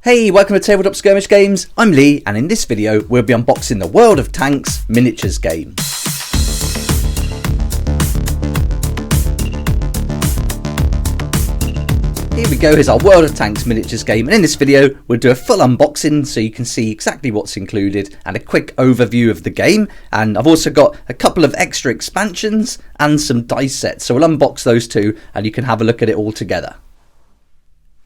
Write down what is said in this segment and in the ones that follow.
Hey, welcome to Tabletop Skirmish Games. I'm Lee, and in this video we'll be unboxing the World of Tanks miniatures game. Here we go, here's our World of Tanks miniatures game, and in this video we'll do a full unboxing so you can see exactly what's included and a quick overview of the game. And I've also got a couple of extra expansions and some dice sets, so we'll unbox those two and you can have a look at it all together.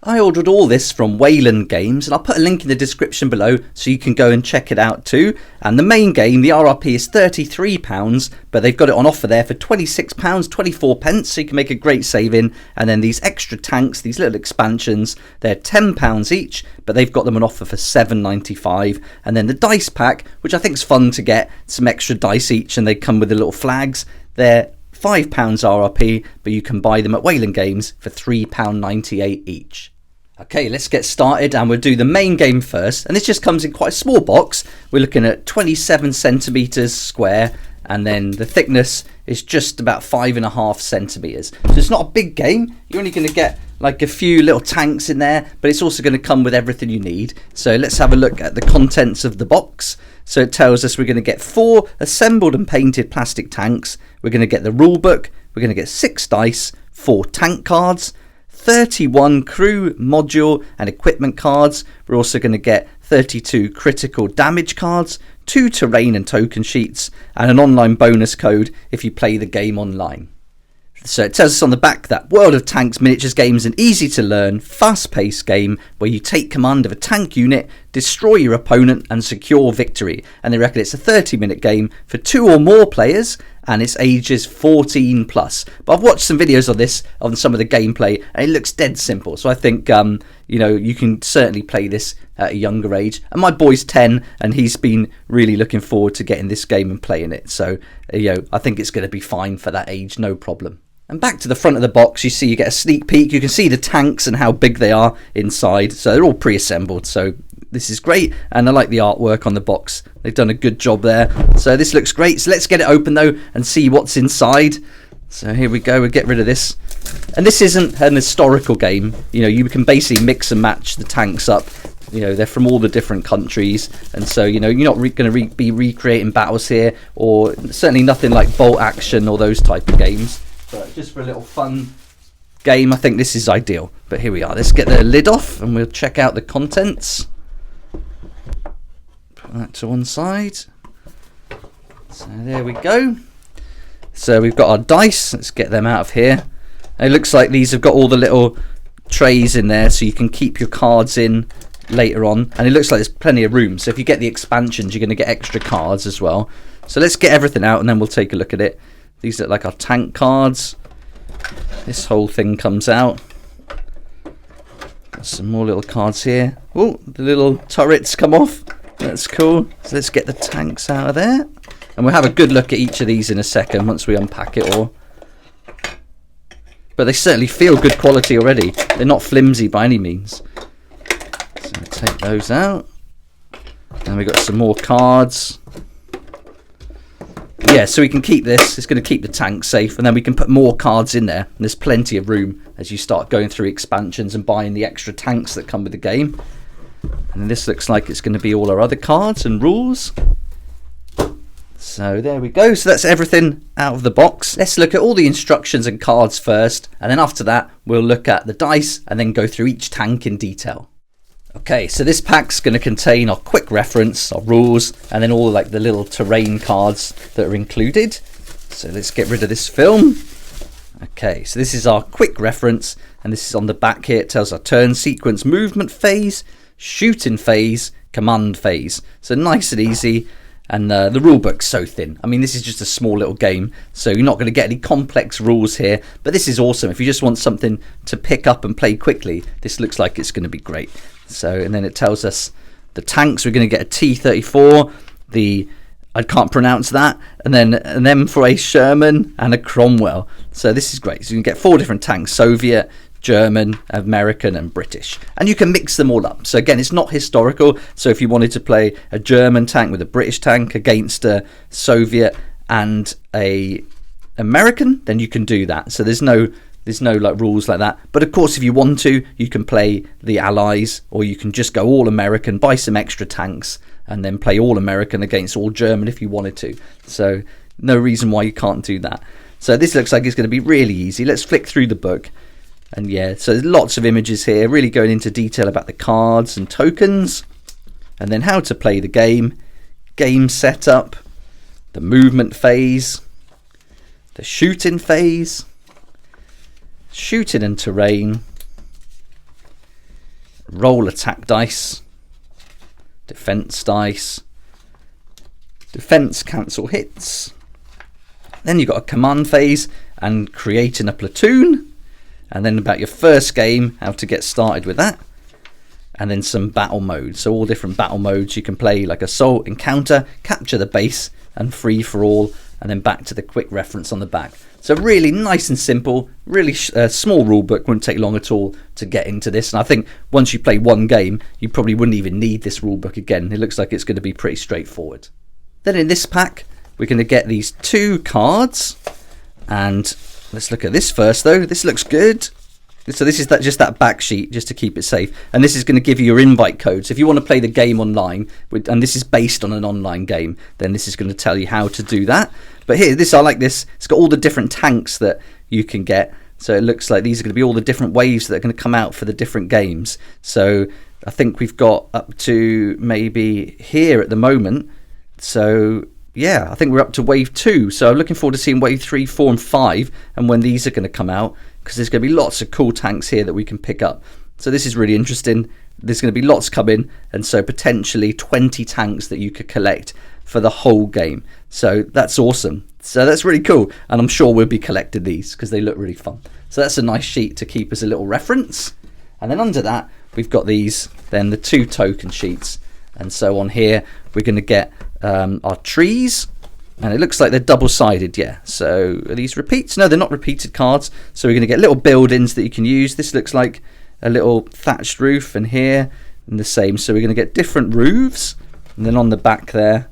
I ordered all this from Wayland Games, and I'll put a link in the description below so you can go and check it out too. And the main game, the RRP is £33, but they've got it on offer there for £26, 24 pence, so you can make a great saving. And then these extra tanks, these little expansions, they're £10 each, but they've got them on offer for £7.95. And then the dice pack, which I think is fun to get, some extra dice each, and they come with the little flags. They're £5 RRP, but you can buy them at Wayland Games for £3.98 each. Okay, let's get started, and we'll do the main game first, and this just comes in quite a small box. We're looking at 27 centimeters square, and then the thickness is just about 5.5 centimeters. So it's not a big game. You're only going to get like a few little tanks in there, but it's also going to come with everything you need. So let's have a look at the contents of the box. So it tells us we're going to get 4 assembled and painted plastic tanks. We're going to get the rule book. We're going to get 6 dice, 4 tank cards, 31 crew, module and equipment cards. We're also going to get 32 critical damage cards, 2 terrain and token sheets, and an online bonus code if you play the game online. So it tells us on the back that World of Tanks miniatures game is an easy to learn, fast paced game where you take command of a tank unit, destroy your opponent and secure victory. And they reckon it's a 30-minute game for 2 or more players, and it's ages 14 plus. But I've watched some videos of this on some of the gameplay, and it looks dead simple. So I think you can certainly play this at a younger age. And my boy's 10, and he's been really looking forward to getting this game and playing it. So I think it's going to be fine for that age, no problem. And back to the front of the box, you get a sneak peek. You can see the tanks and how big they are inside. So they're all pre-assembled. So this is great. And I like the artwork on the box. They've done a good job there. So this looks great. So let's get it open though and see what's inside. So here we go. We'll get rid of this. And this isn't an historical game. You can basically mix and match the tanks up. They're from all the different countries, and so you're not going to be recreating battles here, or certainly nothing like bolt action or those type of games. But just for a little fun game, I think this is ideal. But here we are. Let's get the lid off and we'll check out the contents. Put that to one side. So there we go. So we've got our dice. Let's get them out of here. It looks like these have got all the little trays in there, so you can keep your cards in later on. And it looks like there's plenty of room. So if you get the expansions, you're going to get extra cards as well. So let's get everything out and then we'll take a look at it. These look like our tank cards. This whole thing comes out. Got some more little cards here. Oh, the little turrets come off. That's cool. So let's get the tanks out of there. And we'll have a good look at each of these in a second once we unpack it all. But they certainly feel good quality already. They're not flimsy by any means. So we'll take those out. And we've got some more cards. Yeah, so we can keep this. It's going to keep the tank safe, and then we can put more cards in there. And there's plenty of room as you start going through expansions and buying the extra tanks that come with the game. And this looks like it's going to be all our other cards and rules. So there we go. So that's everything out of the box. Let's look at all the instructions and cards first, and then after that we'll look at the dice and then go through each tank in detail. Okay, so this pack's going to contain our quick reference, our rules, and then all like the little terrain cards that are included. So let's get rid of this film. Okay, so this is our quick reference, and this is on the back here. It tells our turn sequence, movement phase, shooting phase, command phase. So nice and easy, and the rule book's so thin. I mean, this is just a small little game, so you're not going to get any complex rules here, but this is awesome. If you just want something to pick up and play quickly, this looks like it's going to be great. So, and then it tells us the tanks. We're going to get a T-34, I can't pronounce that, and then an M4A Sherman and a Cromwell. So this is great. So you can get 4 different tanks: Soviet, German, American and British, and you can mix them all up. So again, it's not historical. So if you wanted to play a German tank with a British tank against a Soviet and a American, then you can do that. So there's no There's no like rules like that. But of course, if you want to, you can play the Allies, or you can just go all American, buy some extra tanks, and then play all American against all German if you wanted to. So no reason why you can't do that. So this looks like it's going to be really easy. Let's flick through the book. And yeah, so there's lots of images here, really going into detail about the cards and tokens, and then how to play the game, game setup, the movement phase, the shooting phase, shooting and terrain, roll attack dice, defense dice, defense cancel hits. Then you've got a command phase and creating a platoon. And then about your first game, how to get started with that. And then some battle modes. So all different battle modes you can play, like assault, encounter, capture the base, and free for all. And then back to the quick reference on the back. So really nice and simple, really small rule book. Wouldn't take long at all to get into this. And I think once you play one game, you probably wouldn't even need this rule book again. It looks like it's going to be pretty straightforward. Then in this pack, we're going to get these 2 cards. And let's look at this first, though. This looks good. So this is just that back sheet, just to keep it safe. And this is going to give you your invite code. So if you want to play the game online, and this is based on an online game, then this is going to tell you how to do that. But here, I like this. It's got all the different tanks that you can get. So it looks like these are going to be all the different waves that are going to come out for the different games. So I think we've got up to maybe here at the moment. So yeah, I think we're up to wave 2. So I'm looking forward to seeing wave 3, 4 and 5 and when these are going to come out, because there's going to be lots of cool tanks here that we can pick up. So this is really interesting. There's going to be lots coming, and so potentially 20 tanks that you could collect for the whole game. So that's awesome. So that's really cool, and I'm sure we'll be collecting these because they look really fun. So that's a nice sheet to keep as a little reference. And then under that, we've got these, then the 2 token sheets. And so on here, we're going to get our trees, and it looks like they're double-sided. Yeah, so are these repeats? No, they're not repeated cards. So we're going to get little buildings that you can use. This looks like a little thatched roof, and here and the same. So we're going to get different roofs, and then on the back there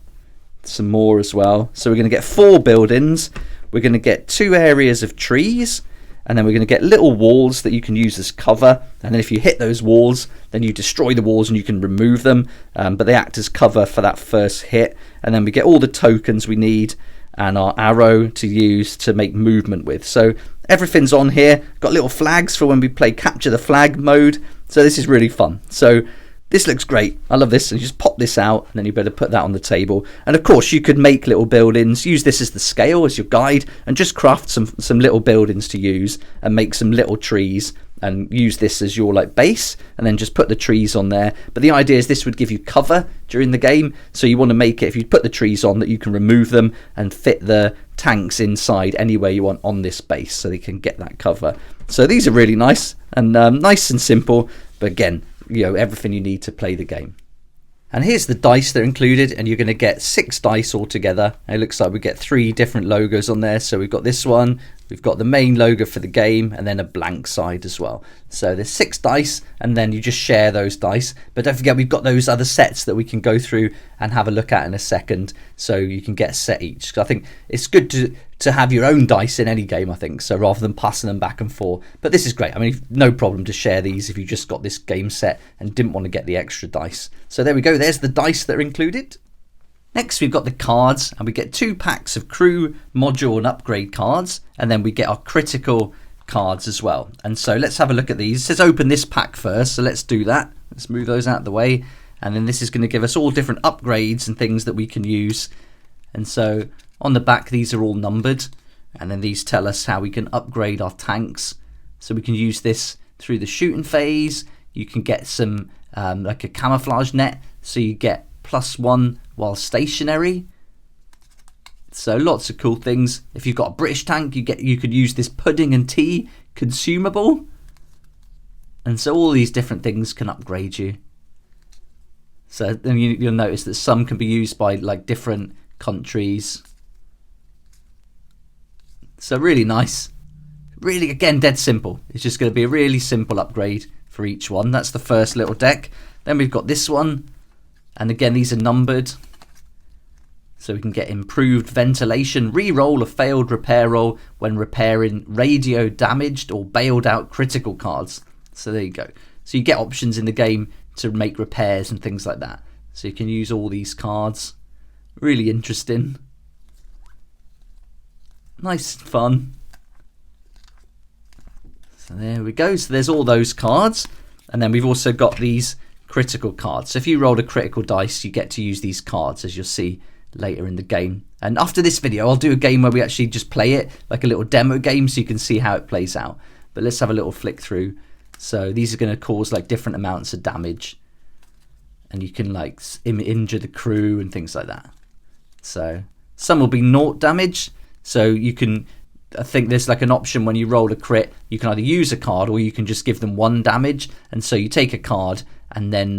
some more as well. So we're going to get 4 buildings. We're going to get 2 areas of trees, and then we're going to get little walls that you can use as cover. And then if you hit those walls, then you destroy the walls and you can remove them, but they act as cover for that first hit. And then we get all the tokens we need and our arrow to use to make movement with. So everything's on here. Got little flags for when we play capture the flag mode. So this is really fun. So this looks great. I love this. And you just pop this out, and then you better put that on the table. And of course, you could make little buildings. Use this as the scale, as your guide, and just craft some little buildings to use and make some little trees. And use this as your like base, and then just put the trees on there. But the idea is this would give you cover during the game. So you want to make it, if you put the trees on, that you can remove them and fit the tanks inside anywhere you want on this base, so they can get that cover. So these are really nice and nice and simple. But again, you know, everything you need to play the game. And here's the dice that are included, and you're going to get 6 dice altogether. It looks like we get 3 different logos on there. So we've got this one, we've got the main logo for the game, and then a blank side as well. So there's 6 dice, and then you just share those dice. But don't forget, we've got those other sets that we can go through and have a look at in a second, so you can get a set each. So I think it's good to have your own dice in any game, I think, so rather than passing them back and forth. But this is great. I mean, no problem to share these if you just got this game set and didn't want to get the extra dice. So there we go. There's the dice that are included. Next, we've got the cards, and we get 2 packs of crew, module and upgrade cards, and then we get our critical cards as well. And so let's have a look at these. It says open this pack first, so let's do that. Let's move those out of the way, and then this is going to give us all different upgrades and things that we can use. And so on the back, these are all numbered, and then these tell us how we can upgrade our tanks. So we can use this through the shooting phase. You can get some like a camouflage net, so you get +1 while stationary. So lots of cool things. If you've got a British tank, you could use this pudding and tea consumable. And so all these different things can upgrade you. So then you'll notice that some can be used by like different countries. So really nice. Really, again, dead simple. It's just going to be a really simple upgrade for each one. That's the first little deck. Then we've got this one. And again, these are numbered. So we can get improved ventilation, re-roll a failed repair roll when repairing radio damaged or bailed out critical cards. So there you go. So you get options in the game to make repairs and things like that. So you can use all these cards. Really interesting. Nice and fun. So there we go. So there's all those cards. And then we've also got these critical cards. So if you roll a critical dice, you get to use these cards, as you'll see later in the game. And after this video, I'll do a game where we actually just play it, like a little demo game, so you can see how it plays out. But let's have a little flick through. So these are going to cause like different amounts of damage. And you can like injure the crew and things like that. So some will be 0 damage. So you can, I think there's like an option when you roll a crit, you can either use a card or you can just give them 1 damage. And so you take a card and then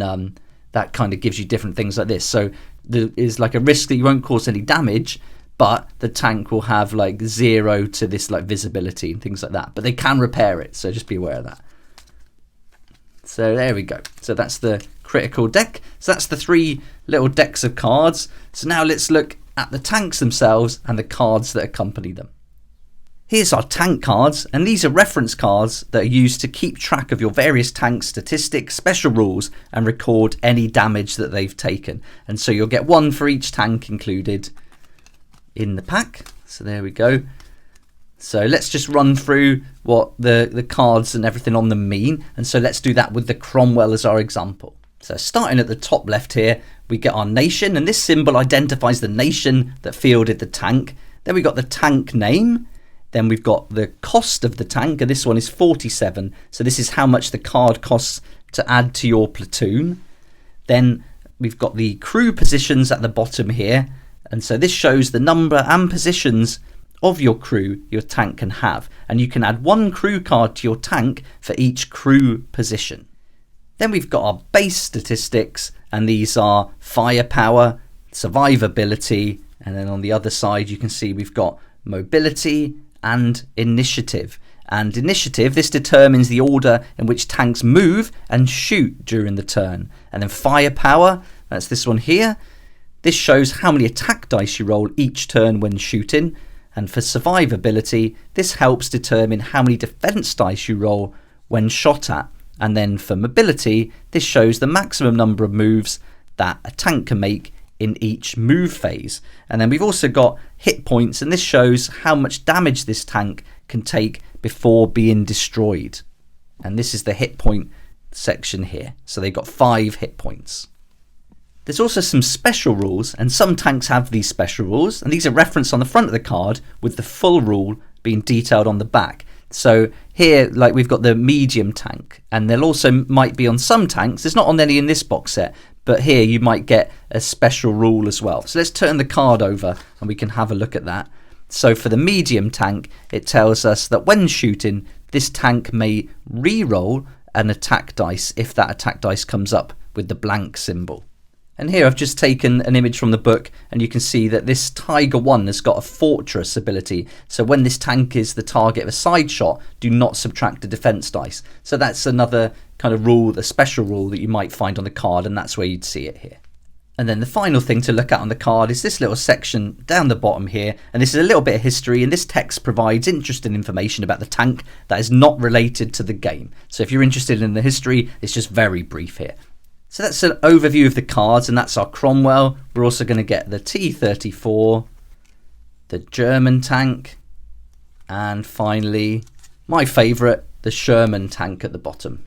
that kind of gives you different things like this. So there is like a risk that you won't cause any damage, but the tank will have like 0 to this like visibility and things like that. But they can repair it, so just be aware of that. So there we go. So that's the critical deck. So that's the 3 little decks of cards. So now let's look at the tanks themselves and the cards that accompany them. Here's our tank cards, and these are reference cards that are used to keep track of your various tank statistics, special rules, and record any damage that they've taken. And so you'll get 1 for each tank included in the pack. So there we go. So let's just run through what the cards and everything on them mean. And so let's do that with the Cromwell as our example. So starting at the top left here, we get our nation, and this symbol identifies the nation that fielded the tank. Then we got the tank name. Then we've got the cost of the tank, and this one is 47. So this is how much the card costs to add to your platoon. Then we've got the crew positions at the bottom here. And so this shows the number and positions of your crew your tank can have. And you can add 1 crew card to your tank for each crew position. Then we've got our base statistics, and these are firepower, survivability, and then on the other side you can see we've got mobility and initiative. And initiative, this determines the order in which tanks move and shoot during the turn. And then firepower, that's this one here. This shows how many attack dice you roll each turn when shooting. And for survivability, this helps determine how many defense dice you roll when shot at. And then for mobility, this shows the maximum number of moves that a tank can make in each move phase. And then we've also got hit points, and this shows how much damage this tank can take before being destroyed. And this is the hit point section here. So they've got 5 hit points. There's also some special rules, and some tanks have these special rules, and these are referenced on the front of the card with the full rule being detailed on the back. So here, like, we've got the medium tank, and there also might be on some tanks. There's not on any in this box set, but here you might get a special rule as well. So let's turn the card over and we can have a look at that. So for the medium tank, it tells us that when shooting, this tank may re-roll an attack dice if that attack dice comes up with the blank symbol. And here I've just taken an image from the book, and you can see that this Tiger 1 has got a fortress ability. So when this tank is the target of a side shot, do not subtract a defense dice. So that's another kind of rule, a special rule that you might find on the card, and that's where you'd see it here. And then the final thing to look at on the card is this little section down the bottom here, and this is a little bit of history, and this text provides interesting information about the tank that is not related to the game. So if you're interested in the history, it's just very brief here. So that's an overview of the cards, and that's our Cromwell. We're also going to get the T-34, the German tank, and finally, my favourite, the Sherman tank at the bottom.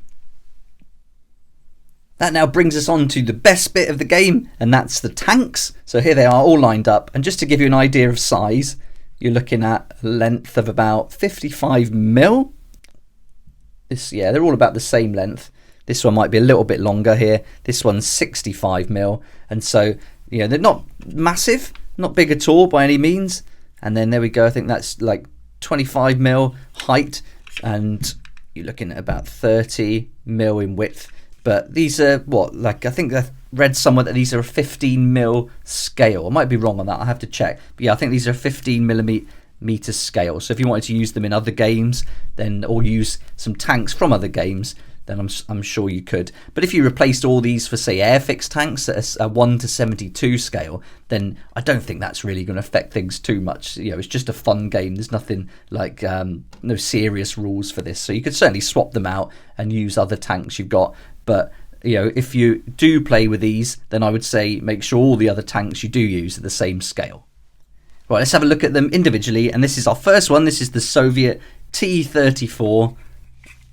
That now brings us on to the best bit of the game, and that's the tanks. So here they are all lined up, and just to give you an idea of size, you're looking at a length of about 55 mil. They're all about the same length. This one might be a little bit longer here. This one's 65 mil. And so, they're not massive, not big at all by any means. And then there we go. I think that's like 25 mil height. And you're looking at about 30 mil in width. But these are I think I read somewhere that these are a 15 mil scale. I might be wrong on that. I have to check. But yeah, I think these are 15 millimeter scale. So if you wanted to use them in other games, or use some tanks from other games, then I'm sure you could. But if you replaced all these for, say, Airfix tanks at a 1:72 scale, then I don't think that's really going to affect things too much. You know, it's just a fun game. There's nothing like no serious rules for this, so you could certainly swap them out and use other tanks you've got. But you know, if you do play with these, then I would say make sure all the other tanks you do use are the same scale. Right, let's have a look at them individually, and this is our first one. This is the Soviet T-34.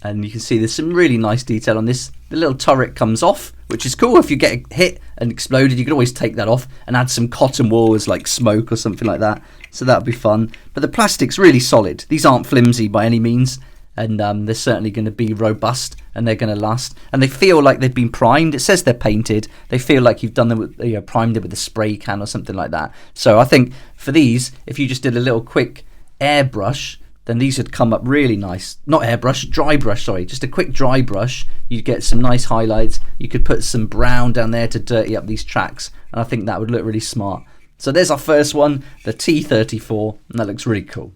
And you can see there's some really nice detail on this. The little turret comes off, which is cool. If you get hit and exploded, you can always take that off and add some cotton wool as like smoke or something like that. So that would be fun. But the plastic's really solid. These aren't flimsy by any means. And they're certainly going to be robust, and they're going to last. And they feel like they've been primed. It says they're painted. They feel like you've done them with, you know, primed it with a spray can or something like that. So I think for these, if you just did a little quick airbrush, then these would come up really nice. Not airbrush, dry brush, sorry. Just a quick dry brush. You'd get some nice highlights. You could put some brown down there to dirty up these tracks. And I think that would look really smart. So there's our first one, the T-34. And that looks really cool.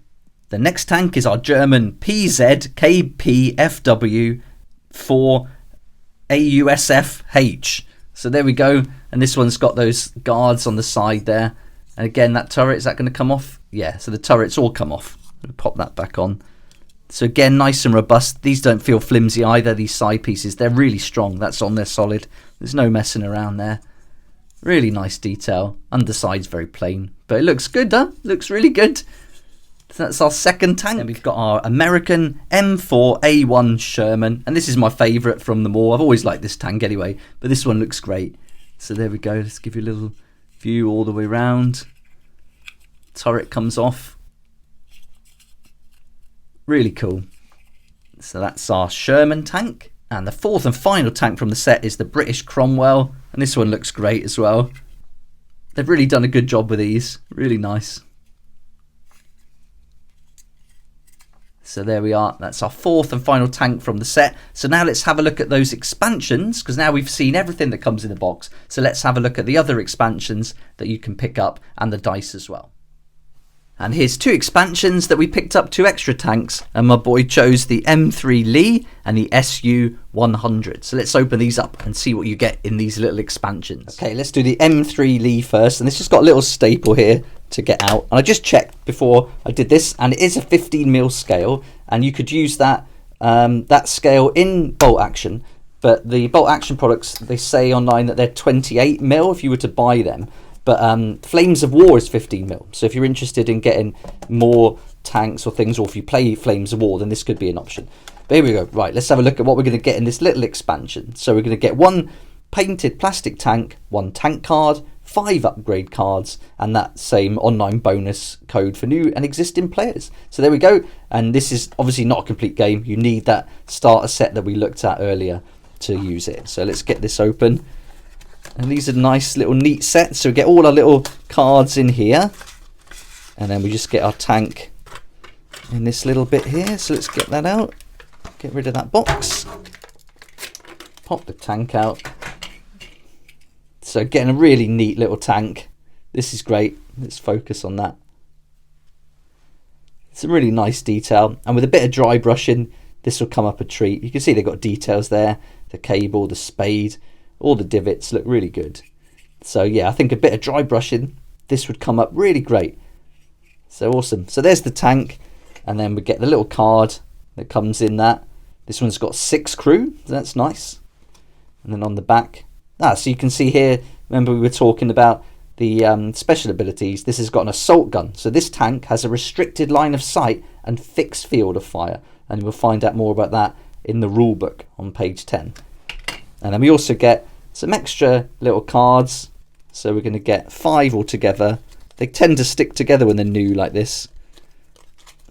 The next tank is our German PZKPFW 4 AUSFH. So there we go. And this one's got those guards on the side there. And again, that turret, is that going to come off? Yeah, so the turret's all come off. Pop that back on. So again, nice and robust. These don't feel flimsy either, these side pieces. They're really strong. That's on there solid. There's no messing around there. Really nice detail. Underside's very plain. But it looks good, huh? Looks really good. So that's our second tank. Then we've got our American M4A1 Sherman. And this is my favourite from them all. I've always liked this tank anyway. But this one looks great. So there we go. Let's give you a little view all the way around. Turret comes off. Really cool. So that's our Sherman tank. And the fourth and final tank from the set is the British Cromwell. And this one looks great as well. They've really done a good job with these. Really nice. So there we are. That's our fourth and final tank from the set. So now let's have a look at those expansions, because now we've seen everything that comes in the box. So let's have a look at the other expansions that you can pick up and the dice as well. And here's two expansions that we picked up, two extra tanks, and my boy chose the M3 Lee and the SU-100. So let's open these up and see what you get in these little expansions. Okay, let's do the M3 Lee first, and this just got a little staple here to get out. And I just checked before I did this, and it is a 15mm scale, and you could use that that scale in bolt action. But the bolt action products, they say online that they're 28mm if you were to buy them. But Flames of War is 15mm. So if you're interested in getting more tanks or things, or if you play Flames of War, then this could be an option. But here we go. Right, let's have a look at what we're going to get in this little expansion. So we're going to get one painted plastic tank, one tank card, 5 upgrade cards, and that same online bonus code for new and existing players. So there we go. And this is obviously not a complete game. You need that starter set that we looked at earlier to use it. So let's get this open. And these are nice little neat sets. So we get all our little cards in here. And then we just get our tank in this little bit here. So let's get that out. Get rid of that box. Pop the tank out. So getting a really neat little tank. This is great. Let's focus on that. Some really nice detail. And with a bit of dry brushing, this will come up a treat. You can see they've got details there. The cable, the spade. All the divots look really good. So yeah, I think a bit of dry brushing, this would come up really great. So awesome. So there's the tank, and then we get the little card that comes in that. This one's got 6 crew, so that's nice. And then on the back, so you can see here, remember we were talking about the special abilities. This has got an assault gun. So this tank has a restricted line of sight and fixed field of fire. And we'll find out more about that in the rule book on page 10. And then we also get some extra little cards. So we're going to get 5 altogether. They tend to stick together when they're new like this.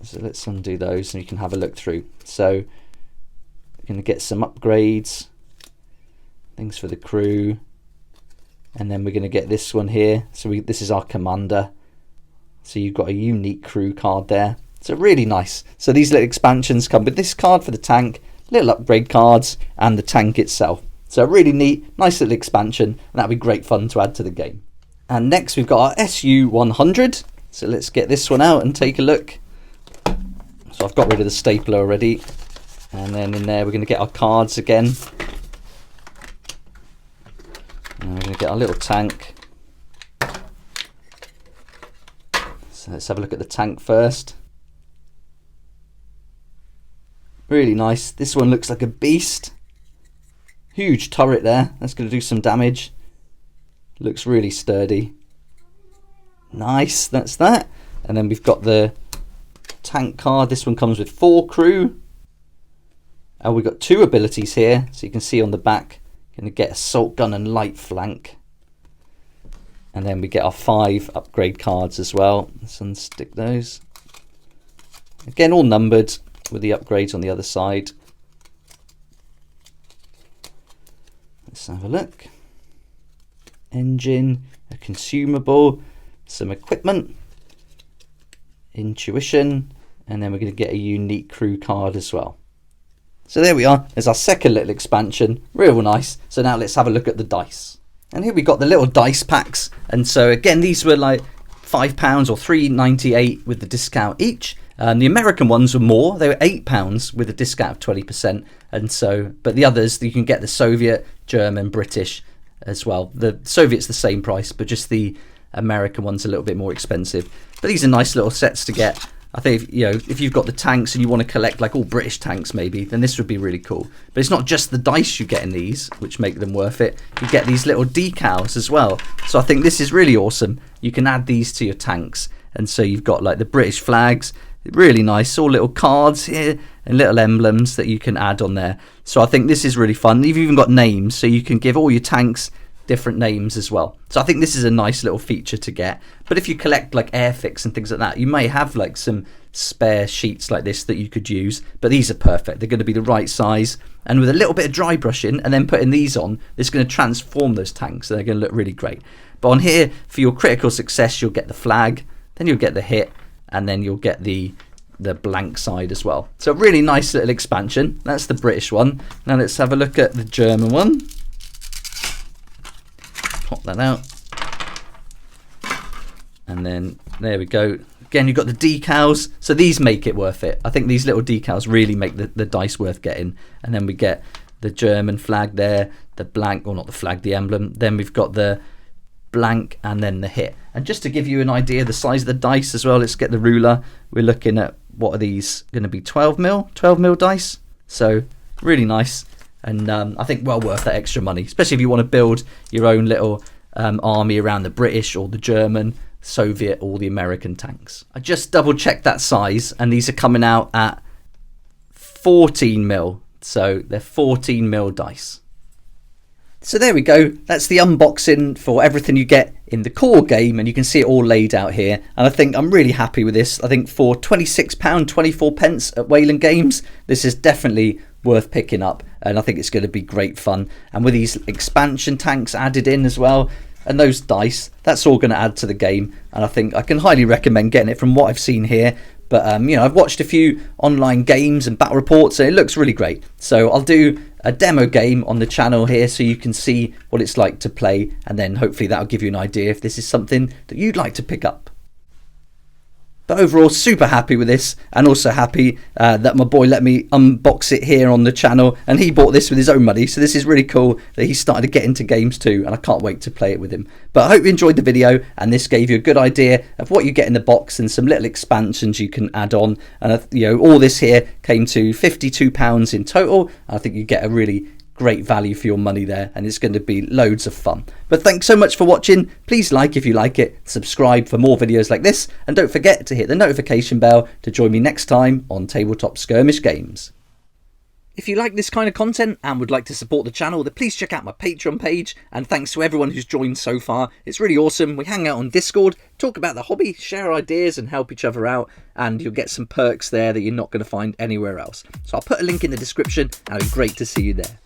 So let's undo those and you can have a look through. So we're going to get some upgrades. Things for the crew. And then we're going to get this one here. So this is our commander. So you've got a unique crew card there. So really nice. So these little expansions come with this card for the tank, little upgrade cards, and the tank itself. So really neat, nice little expansion, and that'll be great fun to add to the game. And next we've got our SU-100. So let's get this one out and take a look. So I've got rid of the stapler already. And then in there we're going to get our cards again. And we're going to get our little tank. So let's have a look at the tank first. Really nice. This one looks like a beast. Huge turret there. That's going to do some damage. Looks really sturdy. Nice, that's that. And then we've got the tank card. This one comes with 4 crew. And we've got 2 abilities here. So you can see on the back, going to get assault gun and light flank. And then we get our 5 upgrade cards as well. Let's unstick those. Again, all numbered with the upgrades on the other side. Let's have a look. Engine, a consumable, some equipment, intuition, and then we're going to get a unique crew card as well. So there we are. There's our second little expansion. Real nice. So now let's have a look at the dice. And here we got the little dice packs. And so again, these were like £5 or $3.98 with the discount each. The American ones were more. They were £8 with a discount of 20%. And so, but the others, you can get the Soviet, German, British as well. The Soviet's the same price, but just the American one's a little bit more expensive. But these are nice little sets to get. I think if you've got the tanks and you want to collect like all British tanks maybe, then this would be really cool. But it's not just the dice you get in these which make them worth it. You get these little decals as well. So I think this is really awesome. You can add these to your tanks. And so you've got like the British flags. Really nice, all little cards here and little emblems that you can add on there. So I think this is really fun. You've even got names, so you can give all your tanks different names as well. So I think this is a nice little feature to get. But if you collect like airfix and things like that, you may have like some spare sheets like this that you could use. But these are perfect. They're going to be the right size. And with a little bit of dry brushing and then putting these on, it's going to transform those tanks. So they're going to look really great. But on here, for your critical success, you'll get the flag, then you'll get the hit, and then you'll get the blank side as well. So really nice little expansion. That's the British one. Now let's have a look at the German one. Pop that out. And then there we go. Again, you've got the decals. So these make it worth it. I think these little decals really make the dice worth getting. And then we get the German flag there, the blank, or not the flag, the emblem. Then we've got the blank and then the hit. And just to give you an idea of the size of the dice as well, let's get the ruler. We're looking at, what are these going to be, 12 mil dice. So really nice, and I think well worth that extra money, especially if you want to build your own little army around the British or the German, Soviet or the American tanks. I just double checked that size, and these are coming out at 14 mil. So they're 14 mil dice. So there we go. That's the unboxing for everything you get in the core game, and you can see it all laid out here. And I think I'm really happy with this. I think for £26.24 at Wayland Games, this is definitely worth picking up, and I think it's going to be great fun. And with these expansion tanks added in as well, and those dice, that's all going to add to the game. And I think I can highly recommend getting it from what I've seen here. But I've watched a few online games and battle reports, and it looks really great. So I'll do a demo game on the channel here so you can see what it's like to play, and then hopefully that'll give you an idea if this is something that you'd like to pick up. But overall, super happy with this, and also happy that my boy let me unbox it here on the channel, and he bought this with his own money, so this is really cool that he started to get into games too, and I can't wait to play it with him. But I hope you enjoyed the video, and this gave you a good idea of what you get in the box and some little expansions you can add on. And all this here came to £52 in total. I think you get a really great value for your money there, and it's going to be loads of fun. But thanks so much for watching. Please like if you like it, subscribe for more videos like this, and don't forget to hit the notification bell to join me next time on Tabletop Skirmish Games. If you like this kind of content and would like to support the channel, then please check out my Patreon page, and thanks to everyone who's joined so far. It's really awesome. We hang out on Discord, talk about the hobby, share ideas and help each other out, and you'll get some perks there that you're not going to find anywhere else. So I'll put a link in the description, and it'd be great to see you there.